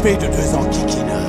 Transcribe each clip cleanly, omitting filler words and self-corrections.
occupé de 2 enquiquineurs.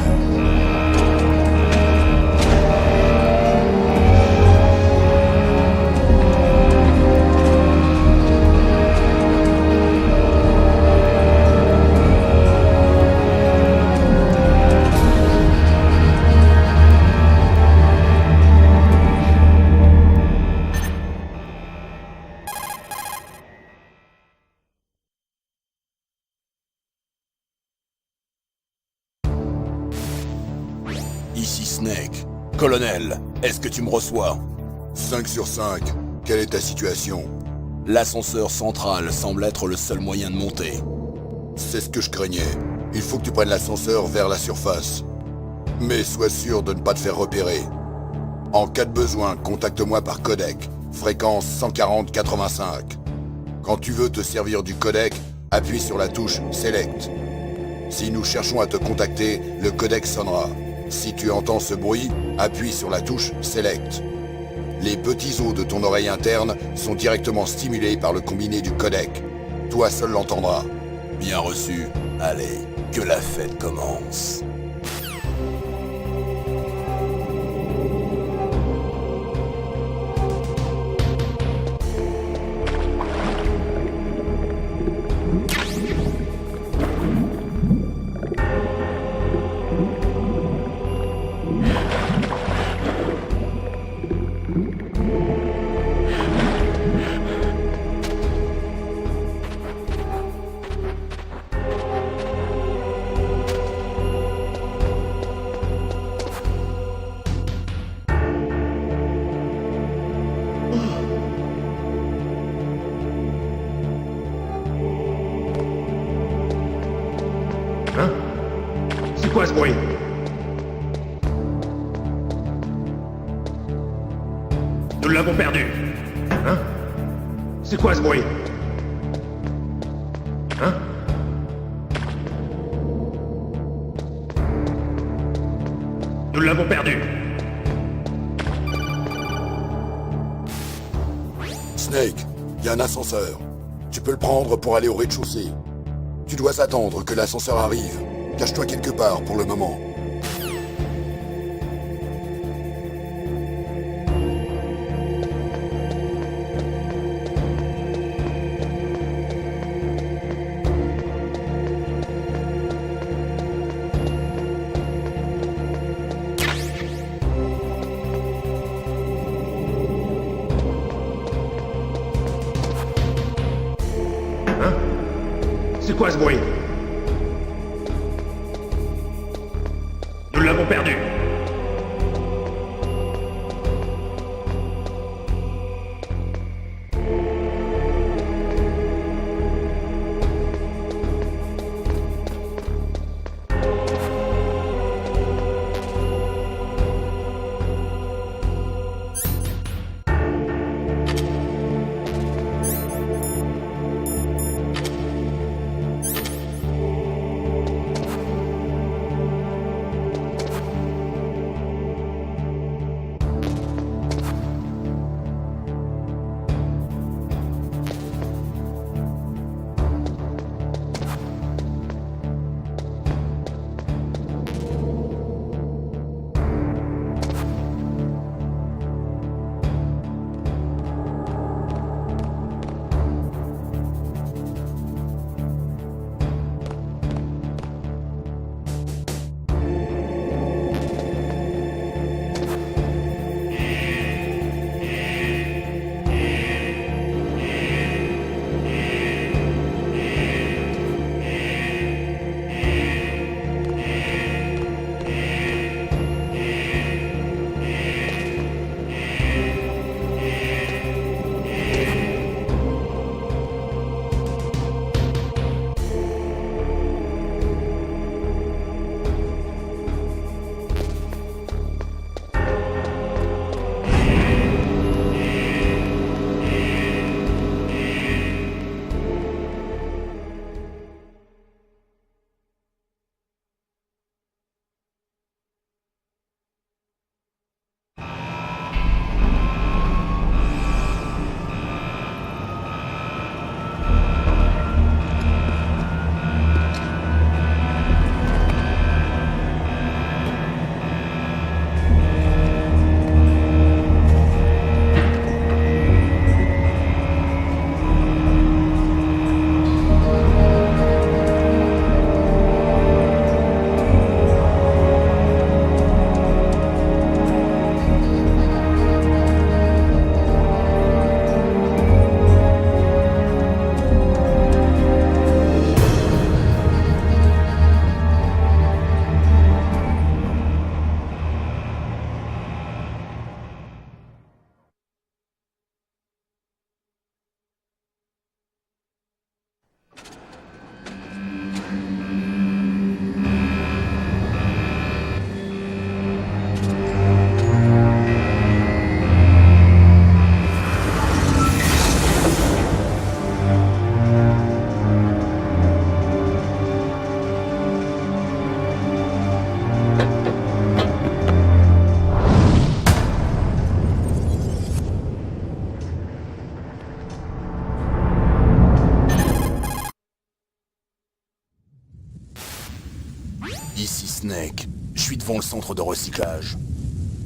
Ici Snake. Colonel, est-ce que tu me reçois? 5 sur 5. Quelle est ta situation? L'ascenseur central semble être le seul moyen de monter. C'est ce que je craignais. Il faut que tu prennes l'ascenseur vers la surface. Mais sois sûr de ne pas te faire repérer. En cas de besoin, contacte-moi par codec. Fréquence 140-85. Quand tu veux te servir du codec, appuie sur la touche Select. Si nous cherchons à te contacter, le codec sonnera. Si tu entends ce bruit, appuie sur la touche Select. Les petits os de ton oreille interne sont directement stimulés par le combiné du codec. Toi seul l'entendras. Bien reçu. Allez, que la fête commence. Hein? C'est quoi ce bruit? Nous l'avons perdu. Hein? C'est quoi ce bruit? Hein? Nous l'avons perdu. Snake, il y a un ascenseur. Tu peux le prendre pour aller au rez-de-chaussée. Tu dois attendre que l'ascenseur arrive. Cache-toi quelque part pour le moment. Hein? C'est quoi ce bruit? Nous l'avons perdu. Snake. Je suis devant le centre de recyclage.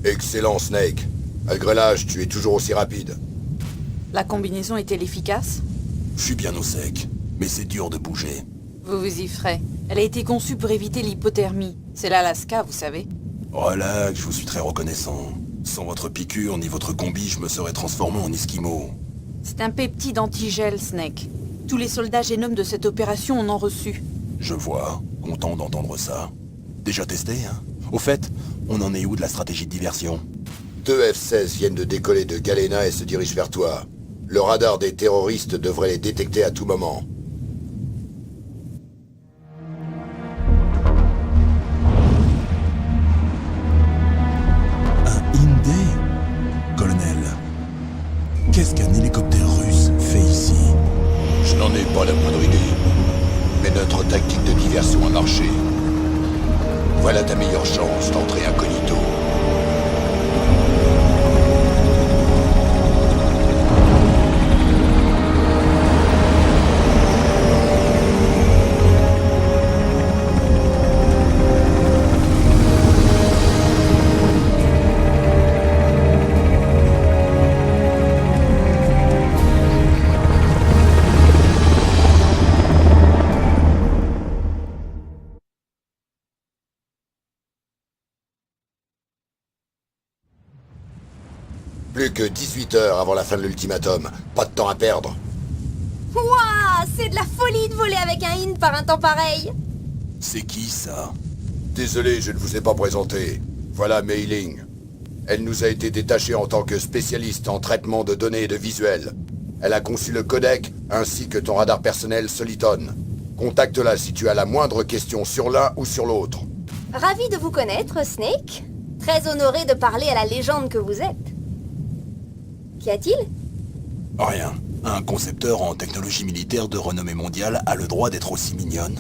Excellent, Snake. Malgré l'âge, tu es toujours aussi rapide. La combinaison est-elle efficace? Je suis bien au sec, mais c'est dur de bouger. Vous vous y ferez. Elle a été conçue pour éviter l'hypothermie. C'est l'Alaska, vous savez. Relax, je vous suis très reconnaissant. Sans votre piqûre ni votre combi, je me serais transformé en esquimau. C'est un peptide antigel, Snake. Tous les soldats génomes de cette opération en ont reçu. Je vois, content d'entendre ça. Déjà testé, hein? Au fait, on en est où de la stratégie de diversion? 2 F-16 viennent de décoller de Galena et se dirigent vers toi. Le radar des terroristes devrait les détecter à tout moment. Un Hyundai? Colonel, qu'est-ce qu'un hélicoptère russe fait ici? Je n'en ai pas la moindre idée. Mais notre tactique de diversion a marché. Voilà ta meilleure chance d'entrer incognito. Plus que 18 heures avant la fin de l'ultimatum. Pas de temps à perdre. Ouah, c'est de la folie de voler avec un Hind par un temps pareil. C'est qui, ça? Désolé, je ne vous ai pas présenté. Voilà Mei Ling. Elle nous a été détachée en tant que spécialiste en traitement de données et de visuels. Elle a conçu le codec, ainsi que ton radar personnel Soliton. Contacte-la si tu as la moindre question sur l'un ou sur l'autre. Ravi de vous connaître, Snake. Très honoré de parler à la légende que vous êtes. Qu'y a-t-il? Rien. Un concepteur en technologie militaire de renommée mondiale a le droit d'être aussi mignonne.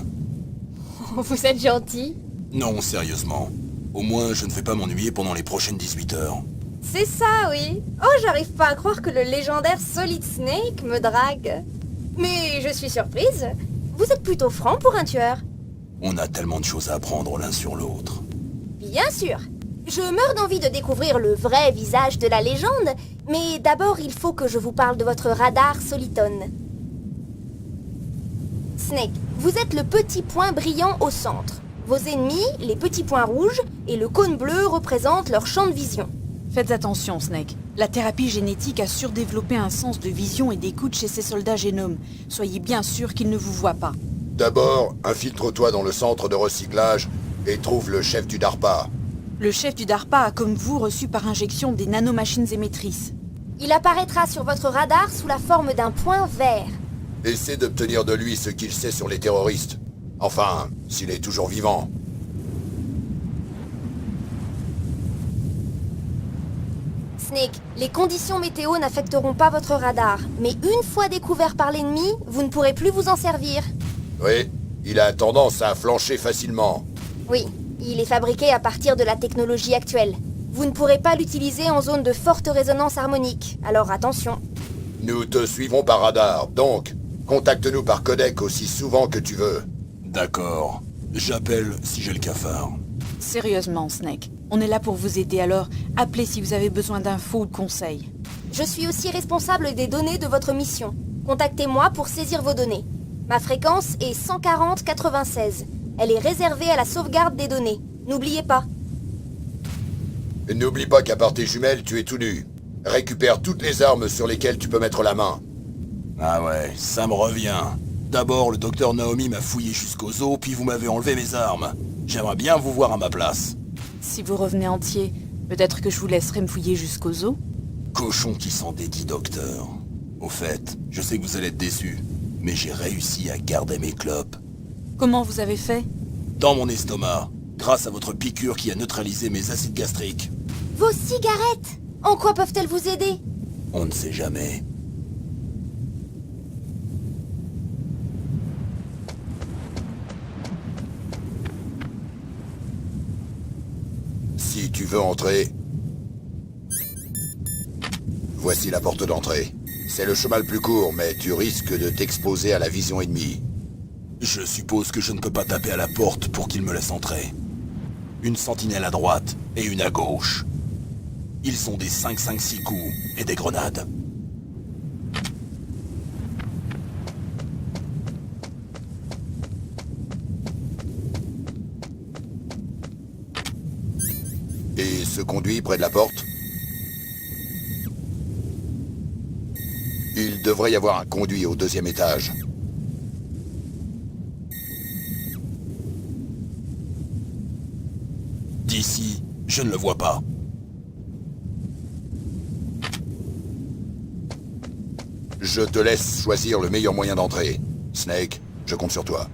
Vous êtes gentil. Non, sérieusement. Au moins, je ne vais pas m'ennuyer pendant les prochaines 18 heures. C'est ça, oui. Oh, j'arrive pas à croire que le légendaire Solid Snake me drague. Mais je suis surprise. Vous êtes plutôt franc pour un tueur. On a tellement de choses à apprendre l'un sur l'autre. Bien sûr. Je meurs d'envie de découvrir le vrai visage de la légende, mais d'abord il faut que je vous parle de votre radar Soliton. Snake, vous êtes le petit point brillant au centre. Vos ennemis, les petits points rouges, et le cône bleu représentent leur champ de vision. Faites attention, Snake. La thérapie génétique a surdéveloppé un sens de vision et d'écoute chez ces soldats génomes. Soyez bien sûr qu'ils ne vous voient pas. D'abord, infiltre-toi dans le centre de recyclage et trouve le chef du DARPA. Le chef du DARPA a, comme vous, reçu par injection des nanomachines émettrices. Il apparaîtra sur votre radar sous la forme d'un point vert. Essaie d'obtenir de lui ce qu'il sait sur les terroristes. Enfin, s'il est toujours vivant. Snake, les conditions météo n'affecteront pas votre radar, mais une fois découvert par l'ennemi, vous ne pourrez plus vous en servir. Oui, il a tendance à flancher facilement. Oui, il est fabriqué à partir de la technologie actuelle. Vous ne pourrez pas l'utiliser en zone de forte résonance harmonique, alors attention. Nous te suivrons par radar, donc contacte-nous par codec aussi souvent que tu veux. D'accord. J'appelle si j'ai le cafard. Sérieusement, Snake. On est là pour vous aider, alors appelez si vous avez besoin d'infos ou de conseils. Je suis aussi responsable des données de votre mission. Contactez-moi pour saisir vos données. Ma fréquence est 140-96. Elle est réservée à la sauvegarde des données. N'oubliez pas. Et n'oublie pas qu'à part tes jumelles, tu es tout nu. Récupère toutes les armes sur lesquelles tu peux mettre la main. Ah ouais, ça me revient. D'abord, le docteur Naomi m'a fouillé jusqu'aux os, puis vous m'avez enlevé mes armes. J'aimerais bien vous voir à ma place. Si vous revenez entier, peut-être que je vous laisserai me fouiller jusqu'aux os. Cochon qui s'en dédie, docteur. Au fait, je sais que vous allez être déçus, mais j'ai réussi à garder mes clopes. Comment vous avez fait? Dans mon estomac, grâce à votre piqûre qui a neutralisé mes acides gastriques. Vos cigarettes! En quoi peuvent-elles vous aider? On ne sait jamais. Si tu veux entrer... Voici la porte d'entrée. C'est le chemin le plus court, mais tu risques de t'exposer à la vision ennemie. Je suppose que je ne peux pas taper à la porte pour qu'il me laisse entrer. Une sentinelle à droite et une à gauche. Ils ont des 5-5-6 coups et des grenades. Et ce conduit près de la porte? Il devrait y avoir un conduit au 2e étage. D'ici, je ne le vois pas. Je te laisse choisir le meilleur moyen d'entrer. Snake, je compte sur toi.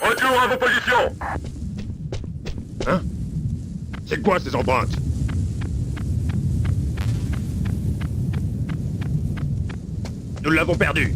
Retour à vos positions. Hein? C'est quoi ces empreintes? Nous l'avons perdu.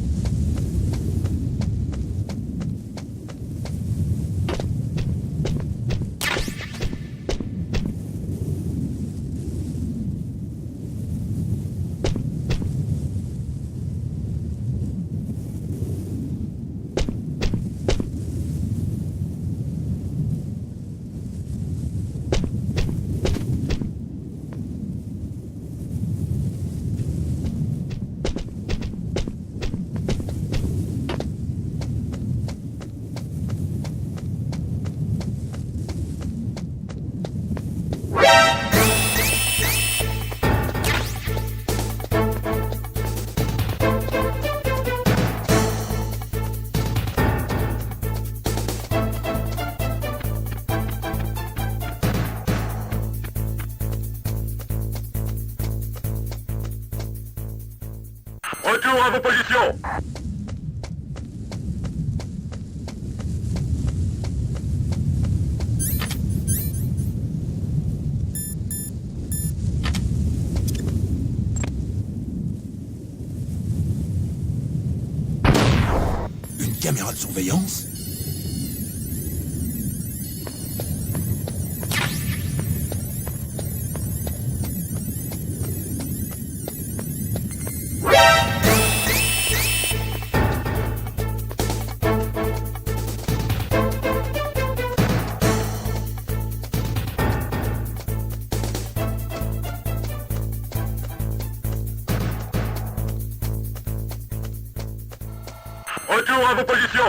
Retour à vos positions. Une caméra de surveillance? Retour à vos positions.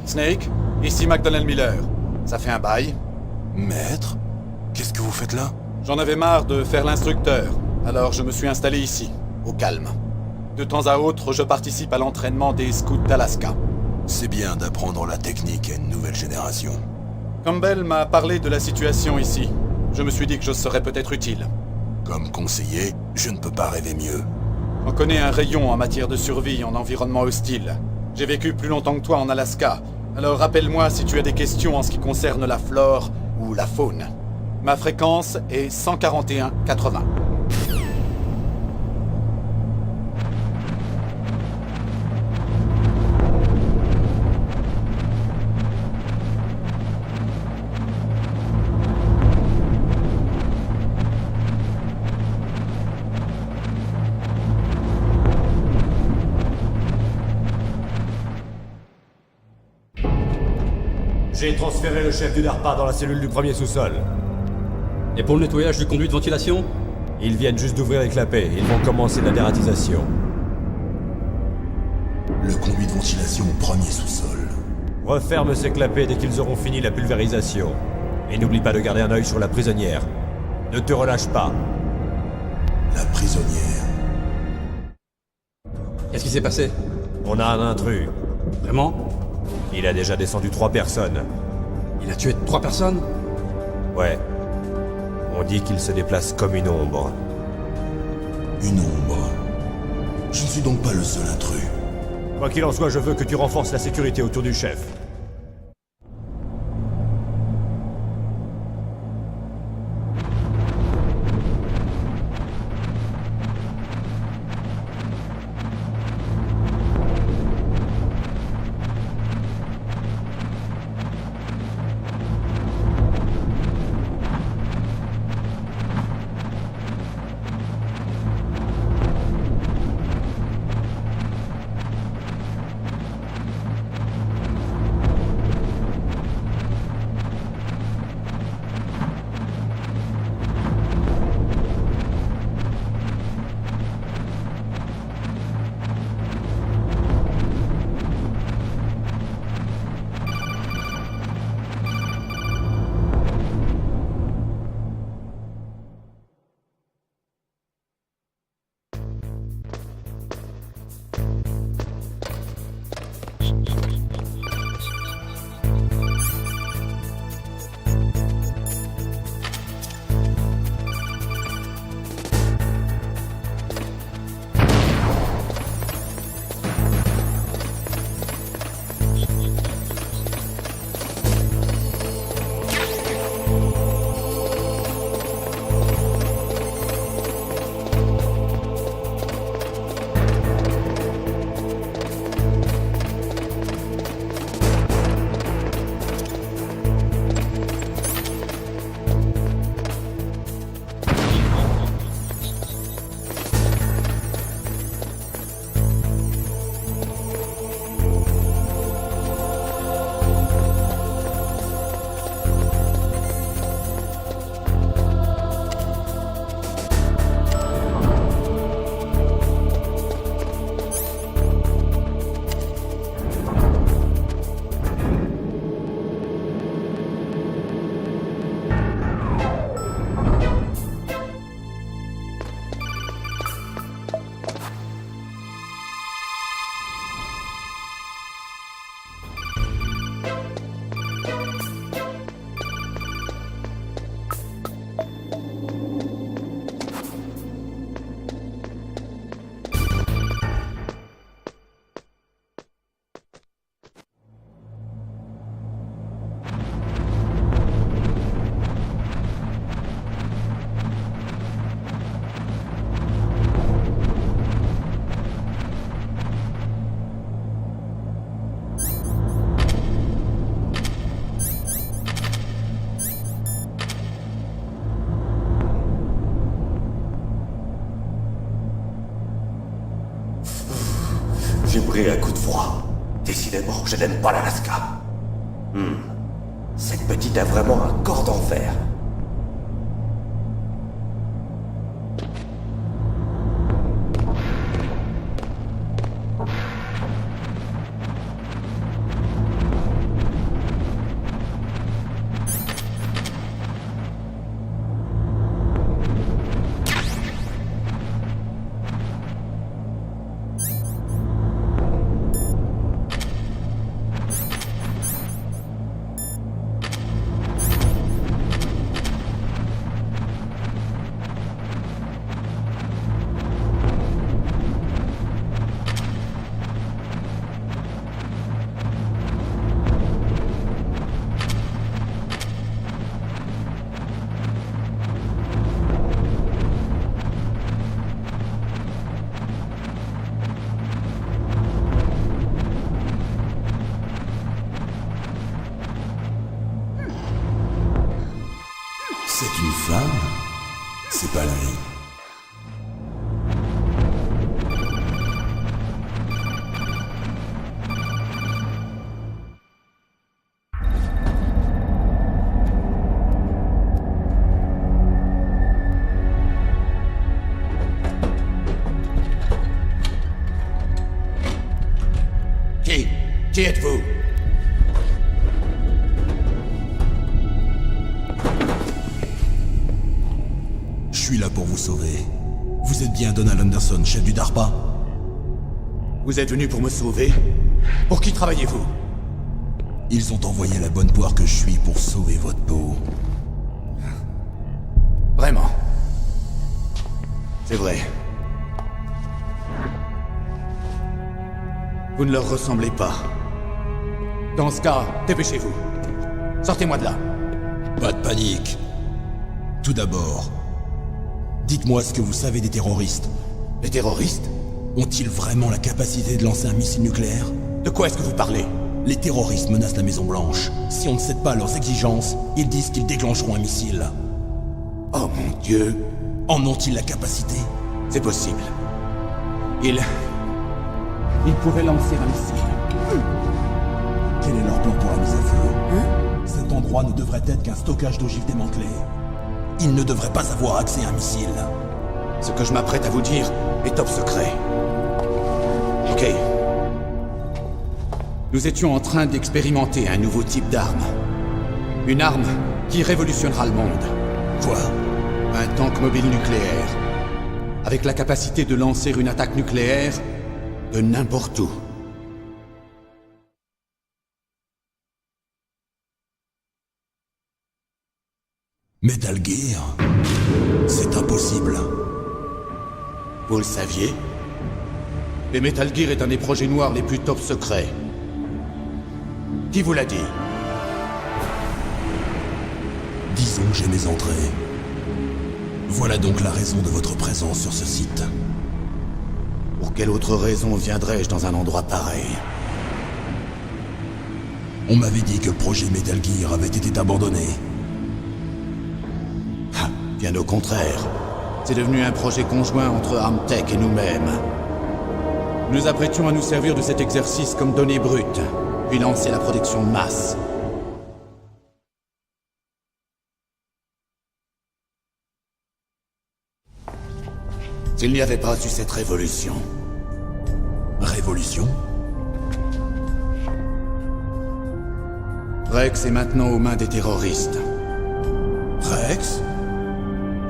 Snake, ici McDonnell Miller. Ça fait un bail. Maître? Qu'est-ce que vous faites là? J'en avais marre de faire l'instructeur, alors je me suis installé ici, au calme. De temps à autre, je participe à l'entraînement des scouts d'Alaska. C'est bien d'apprendre la technique à une nouvelle génération. Campbell m'a parlé de la situation ici. Je me suis dit que je serais peut-être utile. Comme conseiller, je ne peux pas rêver mieux. On connaît un rayon en matière de survie en environnement hostile. J'ai vécu plus longtemps que toi en Alaska, alors rappelle-moi si tu as des questions en ce qui concerne la flore ou la faune. Ma fréquence est 141-80. J'ai transféré le chef du DARPA dans la cellule du premier sous-sol. Et pour le nettoyage du conduit de ventilation? Ils viennent juste d'ouvrir les clapets, ils vont commencer la dératisation. Le conduit de ventilation au premier sous-sol. Referme ces clapets dès qu'ils auront fini la pulvérisation. Et n'oublie pas de garder un œil sur la prisonnière. Ne te relâche pas. La prisonnière. Qu'est-ce qui s'est passé? On a un intrus. Vraiment? Il a déjà descendu 3 personnes. Il a tué 3 personnes? Ouais. On dit qu'il se déplace comme une ombre. Une ombre. Je ne suis donc pas le seul intrus. Quoi qu'il en soit, je veux que tu renforces la sécurité autour du chef. J'ai pris un coup de froid. Décidément, je n'aime pas l'Alaska. Cette petite a vraiment un corps d'enfer. C'est une femme? C'est pas la vie. Qui êtes-vous? Je suis là pour vous sauver. Vous êtes bien Donald Anderson, chef du DARPA? Vous êtes venu pour me sauver? Pour qui travaillez-vous? Ils ont envoyé la bonne poire que je suis pour sauver votre peau. Vraiment? C'est vrai. Vous ne leur ressemblez pas. Dans ce cas, dépêchez-vous. Sortez-moi de là. Pas de panique. Tout d'abord, dites-moi ce que vous savez des terroristes. Les terroristes? Ont-ils vraiment la capacité de lancer un missile nucléaire? De quoi est-ce que vous parlez? Les terroristes menacent la Maison-Blanche. Si on ne cède pas à leurs exigences, ils disent qu'ils déclencheront un missile. Oh mon Dieu. En ont-ils la capacité? C'est possible. Ils pourraient lancer un missile. Quel est leur plan pour la mise à feu? Cet endroit ne devrait être qu'un stockage d'ogives démantelées. Ils ne devraient pas avoir accès à un missile. Ce que je m'apprête à vous dire est top secret. Ok. Nous étions en train d'expérimenter un nouveau type d'arme. Une arme qui révolutionnera le monde. Quoi? Un tank mobile nucléaire. Avec la capacité de lancer une attaque nucléaire de n'importe où. Metal Gear? C'est impossible. Vous le saviez? Et Metal Gear est un des projets noirs les plus top secrets. Qui vous l'a dit? Disons que j'ai mes entrées. Voilà donc la raison de votre présence sur ce site. Pour quelle autre raison viendrais-je dans un endroit pareil? On m'avait dit que le projet Metal Gear avait été abandonné. Ah, bien au contraire. C'est devenu un projet conjoint entre Armtech et nous-mêmes. Nous nous apprêtions à nous servir de cet exercice comme donnée brute, puis lancer la protection de masse. S'il n'y avait pas eu cette révolution... Révolution? Rex est maintenant aux mains des terroristes. Rex?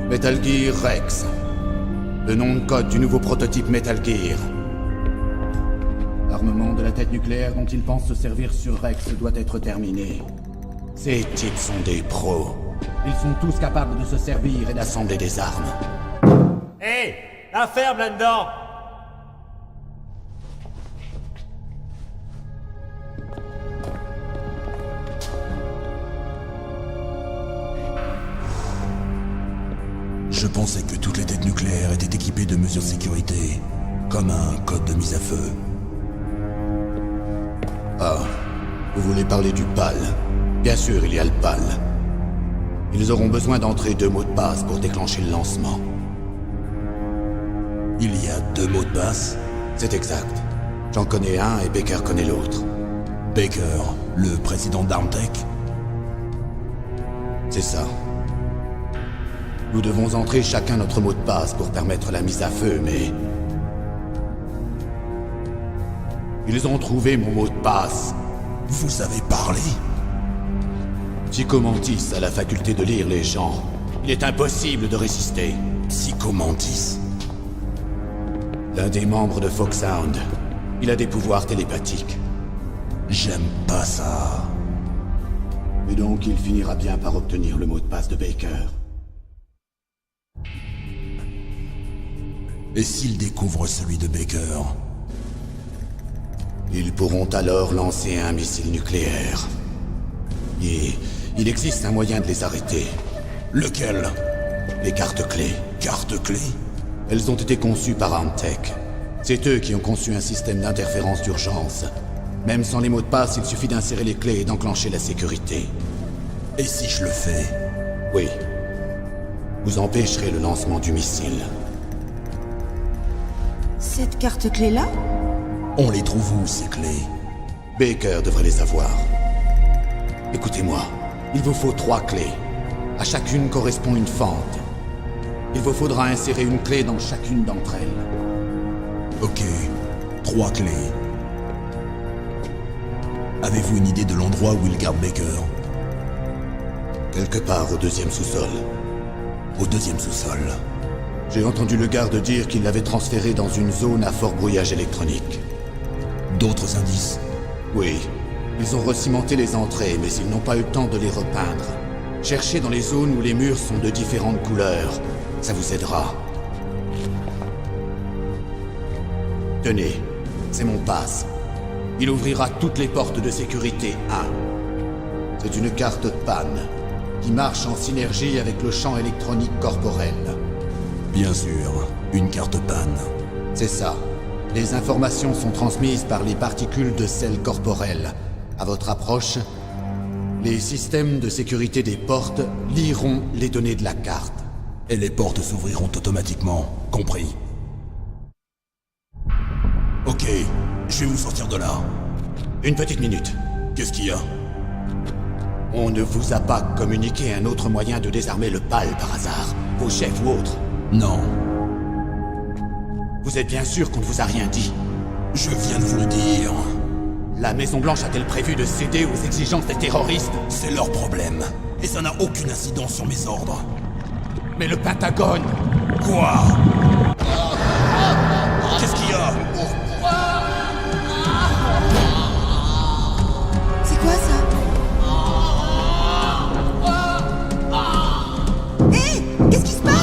Metal Gear Rex. Le nom de code du nouveau prototype Metal Gear. L'armement de la tête nucléaire dont ils pensent se servir sur Rex doit être terminé. Ces types sont des pros. Ils sont tous capables de se servir et d'assembler des armes. Hé, la ferme là-dedans. Je pensais que toutes les têtes nucléaires étaient équipées de mesures de sécurité, comme un code de mise à feu. Ah, vous voulez parler du PAL? Bien sûr, il y a le PAL. Ils auront besoin d'entrer 2 mots de passe pour déclencher le lancement. Il y a 2 mots de passe? C'est exact. J'en connais un et Baker connaît l'autre. Baker, le président d'Armtech? C'est ça. Nous devons entrer chacun notre mot de passe pour permettre la mise à feu, mais... Ils ont trouvé mon mot de passe. Vous savez parler? Psychomantis a la faculté de lire les gens. Il est impossible de résister. Psychomantis? L'un des membres de Foxhound. Il a des pouvoirs télépathiques. J'aime pas ça. Et donc il finira bien par obtenir le mot de passe de Baker. Et s'ils découvrent celui de Baker? Ils pourront alors lancer un missile nucléaire. Et il existe un moyen de les arrêter. Lequel? Les cartes clés. Cartes clés? Elles ont été conçues par Armtech. C'est eux qui ont conçu un système d'interférence d'urgence. Même sans les mots de passe, il suffit d'insérer les clés et d'enclencher la sécurité. Et si je le fais? Oui. Vous empêcherez le lancement du missile. Cette carte clé-là? On les trouve où, ces clés? Baker devrait les avoir. Écoutez-moi, il vous faut 3 clés. À chacune correspond une fente. Il vous faudra insérer une clé dans chacune d'entre elles. Ok, 3 clés. Avez-vous une idée de l'endroit où il garde Baker? Quelque part au deuxième sous-sol. Au deuxième sous-sol. J'ai entendu le garde dire qu'il l'avait transféré dans une zone à fort brouillage électronique. D'autres indices? Oui. Ils ont recimenté les entrées, mais ils n'ont pas eu le temps de les repeindre. Cherchez dans les zones où les murs sont de différentes couleurs. Ça vous aidera. Tenez, c'est mon pass. Il ouvrira toutes les portes de sécurité 1. C'est une carte PAN, qui marche en synergie avec le champ électronique corporel. Bien sûr, une carte PAN. C'est ça. Les informations sont transmises par les particules de sel corporel. À votre approche, les systèmes de sécurité des portes liront les données de la carte. Et les portes s'ouvriront automatiquement, compris. Ok, je vais vous sortir de là. Une petite minute. Qu'est-ce qu'il y a? On ne vous a pas communiqué un autre moyen de désarmer le PAL par hasard, vos chefs ou autres? Non. Vous êtes bien sûr qu'on ne vous a rien dit? Je viens de vous le dire. La Maison-Blanche a-t-elle prévu de céder aux exigences des terroristes? C'est leur problème. Et ça n'a aucune incidence sur mes ordres. Mais le Pentagone... Quoi? Qu'est-ce qu'il y a? C'est quoi ça? Hé! Qu'est-ce qui se passe?